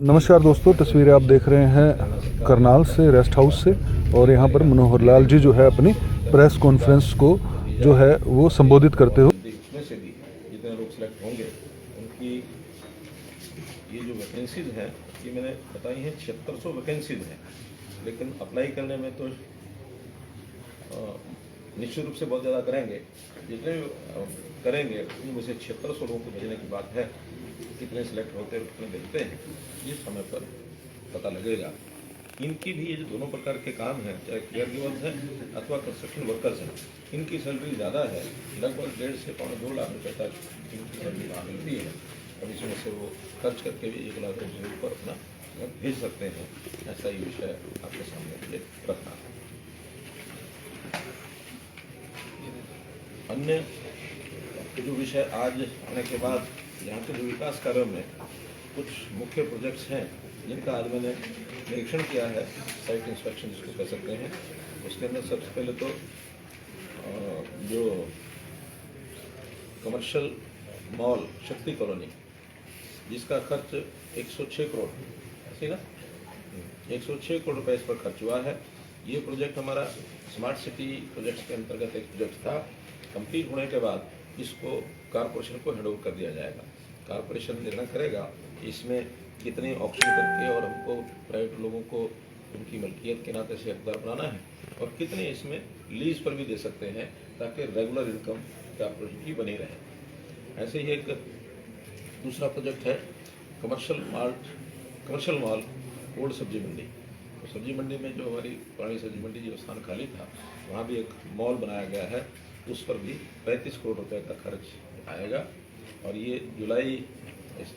नमस्कार दोस्तों, तस्वीरें आप देख रहे हैं करनाल से, रेस्ट हाउस से। और यहाँ पर मनोहर लाल जी जो है अपनी प्रेस कॉन्फ्रेंस को जो है वो संबोधित करते हुए उसमें से भी जितने लोग सिलेक्ट होंगे उनकी ये जो वैकेंसीज हैं ये मैंने बताई हैं 7600 वैकेंसीज हैं, लेकिन अप्लाई करने में तो निश्चित रूप से बहुत ज़्यादा करेंगे। जितने भी करेंगे उनमें से 7600 लोगों को भेजने की बात है। कितने सिलेक्ट होते हैं कितने भेजते हैं ये समय पर पता लगेगा। इनकी भी ये जो दोनों प्रकार के काम हैं, चाहे केयर गिवर्स हैं अथवा कंस्ट्रक्शन वर्कर्स हैं, इनकी सैलरी ज़्यादा है, लगभग 1.5 से 2.25 लाख रुपये तक इनकी सैलरी वहाँ मिलती है। अब इसमें से वो खर्च करके भी 1 लाख रुपये से ऊपर अपना भेज सकते हैं। ऐसा ही विषय आपके सामने मुझे रखना है। अन्य जो विषय आज आने के बाद यहाँ के जो विकास कार्यों में कुछ मुख्य प्रोजेक्ट्स हैं जिनका आज मैंने निरीक्षण किया है, साइट इंस्पेक्शन जिसको कह सकते हैं। उसके अंदर सबसे पहले तो जो कमर्शियल मॉल शक्ति कॉलोनी जिसका खर्च 106 करोड़, ऐसे ना 106 करोड़ रुपए इस पर खर्च हुआ है। ये प्रोजेक्ट हमारा स्मार्ट सिटी प्रोजेक्ट के अंतर्गत एक प्रोजेक्ट था। कंप्लीट होने के बाद इसको कॉरपोरेशन को हैंड ओवर कर दिया जाएगा। कॉरपोरेशन निर्णय करेगा इसमें कितने ऑप्शन करके और हमको प्राइवेट लोगों को उनकी मल्कियत के नाते से हकदार बनाना है और कितने इसमें लीज पर भी दे सकते हैं ताकि रेगुलर इनकम कॉरपोरेशन की बनी रहे। ऐसे ही एक दूसरा प्रोजेक्ट है कमर्शियल मॉल ओल्ड सब्जी मंडी। तो सब्जी मंडी में जो हमारी पुरानी सब्जी मंडी जो स्थान खाली था वहाँ भी एक मॉल बनाया गया है। उस पर भी 35 करोड़ रुपए का खर्च आएगा और ये जुलाई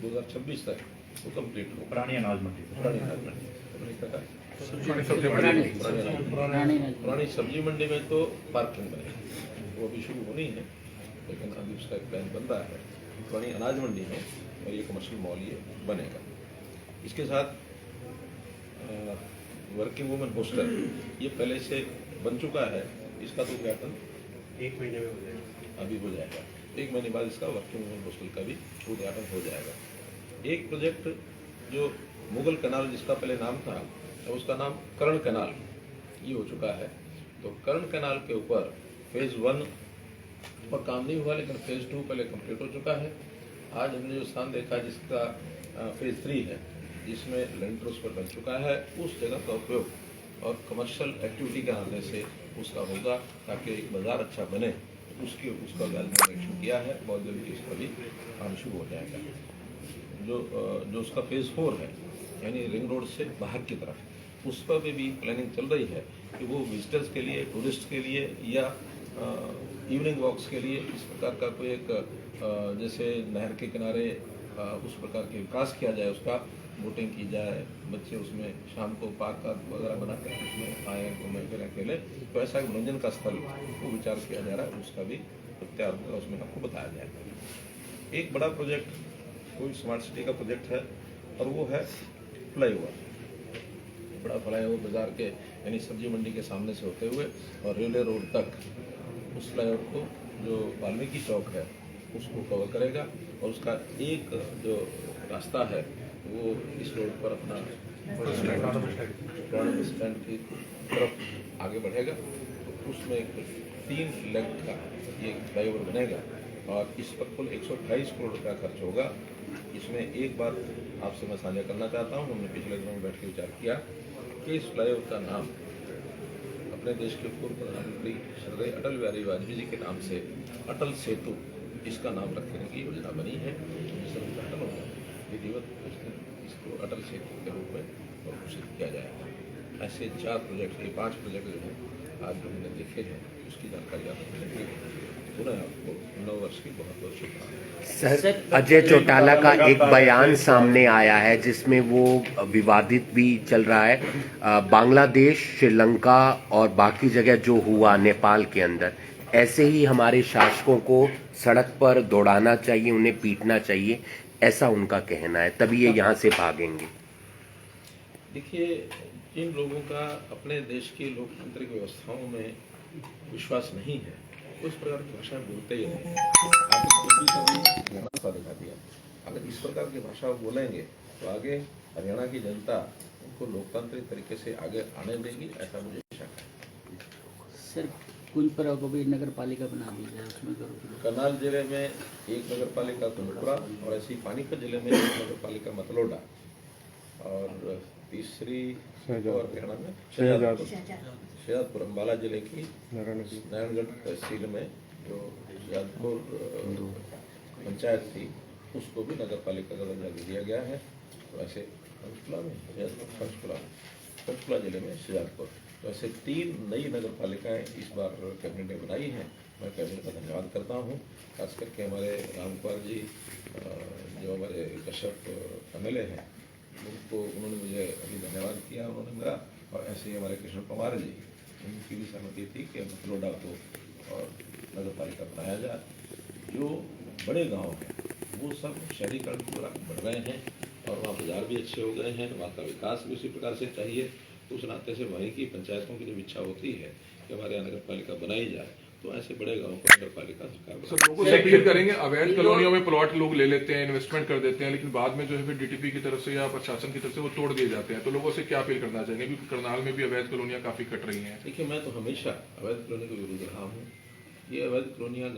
2026 तक वो कम्प्लीट हो। पुरानी अनाज मंडी पुरानी सब्जी मंडी में तो पार्किंग बनेगी, वो भी शुरू होनी है, लेकिन अभी उसका एक प्लान बन रहा है। पुरानी अनाज मंडी में और ये कमर्शियल मॉल ये बनेगा। इसके साथ वर्किंग वुमेन हॉस्टल ये पहले से बन चुका है। इसका तो उद्घाटन 1 महीने में हो जाएगा, अभी हो जाएगा। 1 महीने बाद इसका वर्किंग वुमेन हॉस्टल का भी उद्घाटन हो जाएगा। एक प्रोजेक्ट जो मुगल कैनाल जिसका पहले नाम था उसका नाम कर्ण कैनाल ये हो चुका है। तो कर्ण कैनाल के ऊपर फेज़ 1 पर काम नहीं हुआ, लेकिन फेज़ 2 पहले कंप्लीट हो चुका है। आज हमने जो स्थान देखा जिसका फेज़ 3 है जिसमें लेंटर उस पर बन चुका है, उस जगह का उपयोग और कमर्शियल एक्टिविटी के आने से उसका होगा ताकि एक बाज़ार अच्छा बने। उसका निरीक्षण किया है, बहुत जल्दी इसका भी काम शुरू हो जाएगा। जो उसका फेज़ 4 है यानी रिंग रोड से बाहर की तरफ, उस पर भी प्लानिंग चल रही है कि वो विजिटर्स के लिए, टूरिस्ट के लिए या इवनिंग वॉक्स के लिए इस प्रकार का कोई एक जैसे नहर के किनारे उस प्रकार के विकास किया जाए, उसका बोटिंग की जाए, बच्चे उसमें शाम को पार्क वगैरह बना कर उसमें आए घूमें फिर अकेले, तो ऐसा एक मनोरंजन का स्थल वो विचार किया जा रहा है। उसका भी तैयार होगा, उसमें आपको बताया जाएगा। एक बड़ा प्रोजेक्ट कोई स्मार्ट सिटी का प्रोजेक्ट है और वो है फ्लाईओवर। बड़ा फ्लाईओवर बाजार के यानी सब्जी मंडी के सामने से होते हुए और रेलवे रोड तक उस फ्लाईओवर को जो वाल्मीकि चौक है उसको कवर करेगा और उसका एक जो रास्ता है वो इस रोड पर अपना पुराने बस स्टैंड की तरफ आगे बढ़ेगा। तो उसमें 3 लेग का ये फ्लाईओवर बनेगा और इस पर कुल 128 करोड़ रुपया खर्च होगा। इसमें एक बात आपसे मैं साझा करना चाहता हूँ, हमने पिछले दिनों में बैठ के विचार किया कि इस फ्लाईओवर का नाम अपने देश के पूर्व प्रधानमंत्री श्री अटल बिहारी वाजपेयी जी के नाम से अटल सेतु इसका नाम रखने की योजना बनी है। जिससे उद्घाटन होगा विधिवत उस दिन इसको अटल सेतु के रूप में घोषित किया जाएगा। ऐसे 4 प्रोजेक्ट, ये 5 प्रोजेक्ट जो हैं आज जो हमने देखे हैं उसकी जानकारी आपको मिलेगी। पुनः आपको नव वर्ष की बहुत बहुत शुभकामनाएं। सर, अजय चौटाला का एक बयान सामने आया है जिसमें वो विवादित भी चल रहा है। बांग्लादेश, श्रीलंका और बाकी जगह जो हुआ नेपाल के अंदर, ऐसे ही हमारे शासकों को सड़क पर दौड़ाना चाहिए, उन्हें पीटना चाहिए, ऐसा उनका कहना है, तभी ये यहाँ से भागेंगे। देखिए, जिन लोगों का अपने देश की लोकतांत्रिक व्यवस्थाओं में विश्वास नहीं है उस प्रकार की भाषा बोलते ही नहीं। आपने दिखा दिया, अगर इस प्रकार की भाषा बोलेंगे तो आगे हरियाणा की जनता उनको लोकतांत्रिक तरीके से आगे आने देगी, ऐसा मुझे शक है। सर कुंजपुरा को भी नगर पालिका बना दी जाए, उसमें करो। करनाल जिले में एक नगर पालिका कुंजपुरा और ऐसी पानीपत जिले में एक नगर पालिका मतलोडा और तीसरी और हरियाणा में शहजादपुर अम्बाला जिले की नारायणगढ़ तहसील में जो शहजादपुर पंचायत थी उसको भी नगर पालिका का दर्जा दिया गया है। तो ऐसे पंचकुला जिले में शहजादपुर, तो ऐसे 3 नई नगर पालिकाएँ इस बार कैबिनेट ने बनाई हैं। मैं कैबिनेट का धन्यवाद करता हूँ, खास करके हमारे रामकुमार जी जो हमारे कश्यप MLA हैं उनको, उन्होंने मुझे अभी धन्यवाद किया उन्होंने मेरा, और ऐसे ही हमारे कृष्ण कुमार जी, उनकी भी सहमति थी कि मतलोडा को और नगर पालिका बनाया जाए। जो बड़े गांव हैं वो सब शहरीकरण की ओर बढ़ रहे हैं और वहाँ बाजार भी अच्छे हो गए हैं, वहाँ का विकास भी उसी प्रकार से चाहिए। तो उस नाते से वहीं की पंचायतों की जब इच्छा होती है कि हमारे यहाँ नगर पालिका बनाई जाए, तो ऐसे बड़े गाँव को नगर पालिका सरकार सर लोगों से अपील करेंगे, अवैध कॉलोनियों में प्लॉट लोग ले लेते हैं, इन्वेस्टमेंट कर देते हैं, लेकिन बाद में जो है फिर DTP की तरफ से या प्रशासन की तरफ से वो तोड़ दिए जाते हैं। तो लोगों से क्या अपील करना चाहेंगे, क्योंकि करनाल में भी अवैध कॉलोनियां काफी कट रही हैं। देखिए, मैं तो हमेशा अवैध कॉलोनी के विरुद्ध रहा हूँ। ये अवैध कॉलोनियाँ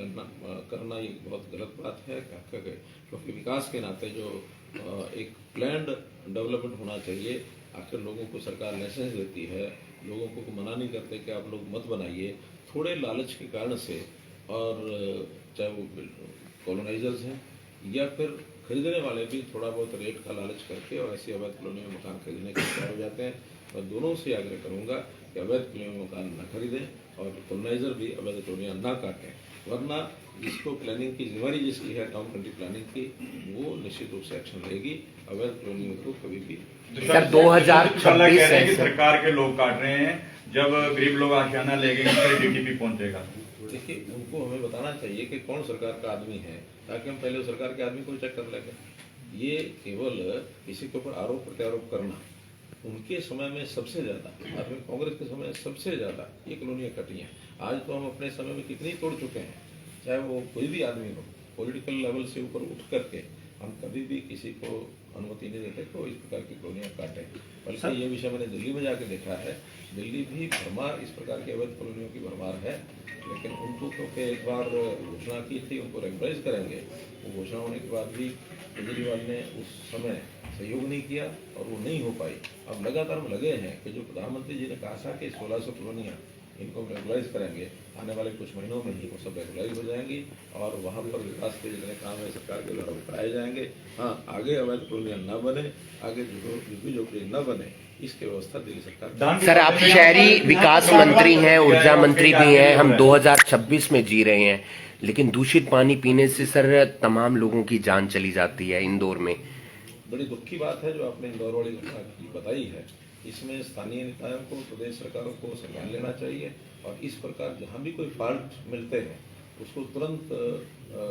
करना ये बहुत गलत बात है, क्योंकि विकास के नाते जो एक प्लान्ड डेवलपमेंट होना चाहिए। आखिर लोगों को सरकार लाइसेंस देती है, लोगों को मना नहीं करते कि आप लोग मत बनाइए। थोड़े लालच के कारण से, और चाहे वो कॉलोनाइजर्स हैं या फिर खरीदने वाले भी थोड़ा बहुत रेट का लालच करके और ऐसी अवैध कॉलोनी में मकान खरीदने के तैयार हो जाते हैं। मैं दोनों से आग्रह करूंगा कि अवैध कॉलोनी में मकान न खरीदें और कॉलोनाइजर भी अवैध कॉलोनियाँ ना काटें, वरना जिसको प्लानिंग की जिम्मेदारी जिसकी है टाउन कंट्री प्लानिंग की, वो निश्चित रूप से एक्शन लेगी। अवैध कॉलोनियों को कभी भी सर 2026 है कि सरकार के लोग काट रहे हैं, जब गरीब लोग आशियाना ले गए फिर DTP पहुंचेगा। देखिए, उनको हमें बताना चाहिए कि कौन सरकार का आदमी है, ताकि हम पहले उस सरकार के आदमी को चेक कर लेंगे। ये केवल किसी के ऊपर आरोप प्रत्यारोप करना, उनके समय में सबसे ज्यादा, आदमी कांग्रेस के समय सबसे ज्यादा ये कॉलोनियाँ कटी हैं। आज तो हम अपने समय में कितनी तोड़ चुके हैं, चाहे वो कोई भी आदमी हो, पॉलिटिकल लेवल से ऊपर उठ करके हम कभी भी किसी को अनुमति नहीं देते तो इस प्रकार की कॉलोनियाँ काटें। बल्कि ये विषय मैंने दिल्ली में जाके देखा है, दिल्ली भी भरमार इस प्रकार की अवैध कॉलोनियों की भरमार है। लेकिन उनको क्योंकि एक बार घोषणा की थी, उनको रेगुलाइज करेंगे, वो घोषणा होने के बाद भी केजरीवाल ने उस समय सहयोग नहीं किया और वो नहीं हो पाई। अब लगातार हम लगे हैं कि जो प्रधानमंत्री जी ने कहा था कि 1600 कॉलोनियाँ इनको रेगुलाइज करेंगे, आने वाले कुछ महीनों में ही वो सब रेगुलाइज हो जाएंगी और वहाँ पर विकास के जितने काम है सरकार के द्वारा कराए जाएंगे। हाँ, आगे अवैध कॉलोनियाँ न बने, आगे झुग्गी झोपड़ी न बने, इसकी व्यवस्था दिल्ली सरकार। सर आप शहरी विकास मंत्री हैं, ऊर्जा मंत्री भी हैं, हम 2026 में जी रहे हैं, लेकिन दूषित पानी पीने से सर तमाम लोगों की जान चली जाती है इंदौर में। बड़ी दुख की बात है जो आपने इंदौर वाली घटना की बताई है। इसमें स्थानीय निकायों को, प्रदेश सरकारों को संज्ञान लेना चाहिए और इस प्रकार जहाँ भी कोई फॉल्ट मिलते हैं उसको तुरंत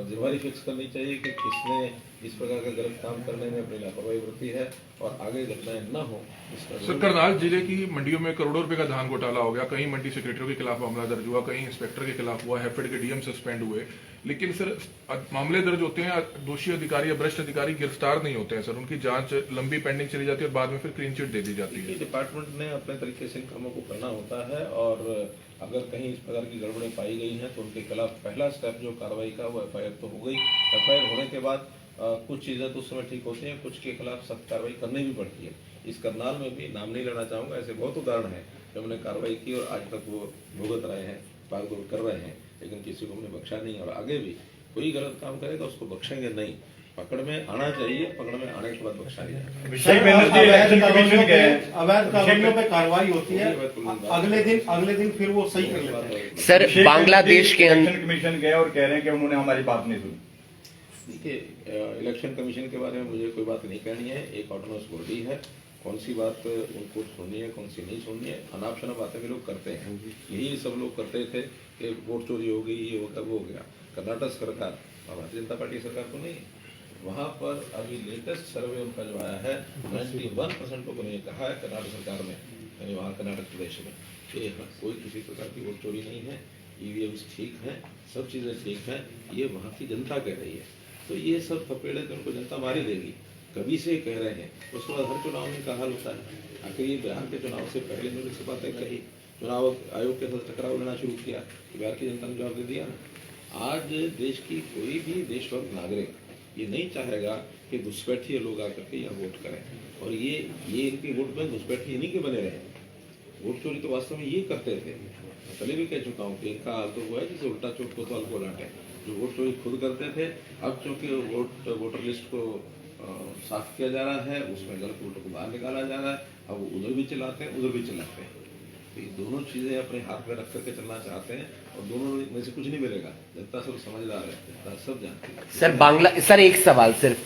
जिम्मेदारी फिक्स करनी चाहिए कि किसने इस प्रकार का गलत काम करने में अपनी लापरवाही बरती है और आगे घटनाएं न हो। सर करनाल जिले की मंडियों में करोड़ों रुपए का धान घोटाला हो गया, कहीं मंडी सेक्रेटरियों के खिलाफ मामला दर्ज हुआ, कहीं इंस्पेक्टर के खिलाफ हुआ, हैफेड के DM सस्पेंड हुए, लेकिन सर मामले दर्ज होते हैं, दोषी अधिकारी या भ्रष्ट अधिकारी गिरफ्तार नहीं होते हैं सर, उनकी जांच लंबी पेंडिंग चली जाती है और बाद में फिर क्लीन चिट दे दी जाती है। डिपार्टमेंट ने अपने तरीके से इन कामों को करना होता है और अगर कहीं इस प्रकार की गड़बड़ें पाई गई हैं तो उनके खिलाफ पहला स्टेप जो कार्रवाई का वो FIR तो हो गई। FIR होने के बाद कुछ चीज़ें तो उस समय ठीक होती हैं, कुछ के खिलाफ सख्त कार्रवाई करनी भी पड़ती है। इस करनाल में भी नाम नहीं लेना चाहूँगा, ऐसे बहुत उदाहरण हैं जब हमने कार्रवाई की और आज तक वो भुगत रहे हैं, भागदौड़ कर रहे हैं, लेकिन किसी को हमने बख्शा नहीं और आगे भी कोई गलत काम करेगा उसको बख्शेंगे नहीं। पकड़ में आना चाहिए, पकड़ में आने के बाद बख्शा नहीं जाएगा। अवैध कॉलोनियों पे कार्रवाई होती है, अगले दिन फिर वो सही कर लेते हैं। सर बांग्लादेश के अंदर कमीशन गए और कह रहे हैं कि उन्होंने हमारी बात नहीं सुनी। देखिए, इलेक्शन कमीशन के बारे में मुझे कोई बात नहीं कहनी है, एक ऑटोनोमस बॉडी है, कौन सी बात उनको सुननी है कौन सी नहीं सुननी है, अनाप शनाप बातें भी लोग करते हैं। यही सब लोग करते थे कि वोट चोरी हो गई, ये हो गया वो हो गया। कर्नाटक सरकार भारतीय जनता पार्टी सरकार तो नहीं, वहाँ पर अभी लेटेस्ट सर्वे उनका जो आया है 91% लोगों ने ये कहा है कर्नाटक सरकार में, यानी वहाँ कर्नाटक प्रदेश में, कि कोई किसी प्रकार की वोट चोरी नहीं है, EVMs ठीक हैं, सब चीज़ें ठीक हैं, ये वहाँ की जनता कह रही है। तो ये सब थपेड़े तो उनको जनता मारी देगी। कभी से कह रहे हैं, उसके बाद हर चुनाव में का हाल होता है। आखिर ये बिहार के चुनाव से पहले मैंने से बातें कही, चुनाव आयोग के साथ टकराव लेना शुरू किया, बिहार की जनता ने जवाब दे दिया ना। आज देश की कोई भी देशभक्त नागरिक ये नहीं चाहेगा कि घुसपैठिए लोग आकर के यहाँ वोट करें, और ये इनके वोट में घुसपैठिए इन्हीं के बने रहे। वोट चोरी तो वास्तव में ये करते थे, मैं पहले भी कह चुका हूँ कि इनका हाल तो हुआ है जैसे उल्टा चोट कोतवाल को डांटे। जो वोट चोरी खुद करते थे, अब चूंकि वोटर लिस्ट को साफ किया जा रहा है, उसमें गलत वोटों को बाहर निकाला जा रहा है, अब उधर भी चलाते हैं उधर भी चलाते हैं। तो ये दोनों चीजें अपने हाथ में रख करके चलना चाहते हैं, और दोनों में से कुछ नहीं मिलेगा। जनता सब समझदार है, जनता सब जानती है। सर एक सवाल सिर्फ,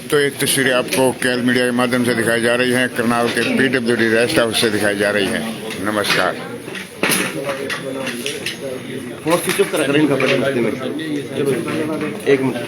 तो एक तस्वीरें आपको केएल मीडिया के माध्यम से दिखाई जा रही हैं, करनाल के पीडब्ल्यूडी रेस्ट हाउस से दिखाई जा रही हैं। नमस्कार। एक मिनट